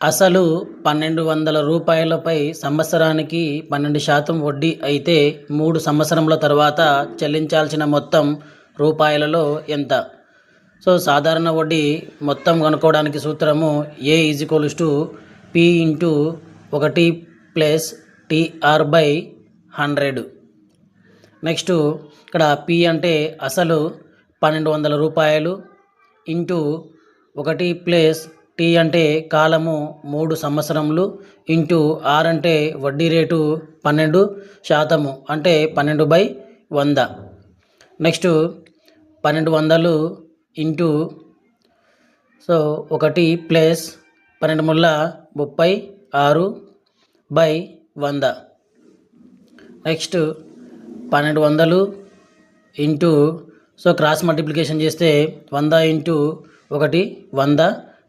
అసలు 1200 రూపాయలపై సంవత్సరానికి 12% వడ్డీ అయితే 3 సంవత్సరముల తర్వాత చెల్లించాల్సిన మొత్తం రూపాయలలో ఎంత? సో సాధారణ వడ్డీ మొత్తం కనుక్కోవడానికి సూత్రము A = P × 1 + TR/100. నెక్స్ట్ ఇక్కడ P అంటే అసలు 1200 రూపాయలు ఇంటూ 1 ప్లస్ T అంటే కాలము 3 సంవత్సరములు ఇంటూ R అంటే వడ్డీ రేటు 12% అంటే 12/100. Next 1200 into 1 plus 12 36/100. Next 1200 into cross multiplication చేస్తే 100 ఇంటూ 1 100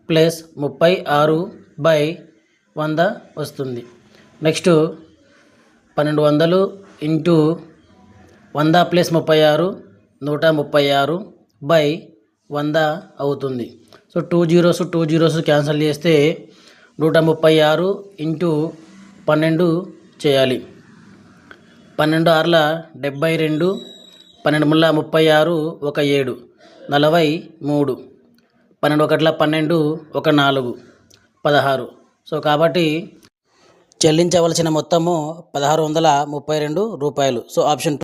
ప్లస్ 36/100 వస్తుంది. నెక్స్ట్ 1200 ఇంటూ 100 ప్లస్ 36 136/100 అవుతుంది. 2 zeros క్యాన్సిల్ చేస్తే 136 ఇంటూ 12 చేయాలి. 12 6 72, 12 3 36, 1 7 43, 12 1 12, 1 4 16. కాబట్టి చెల్లించవలసిన మొత్తము 1632 రూపాయలు. ఆప్షన్ 2.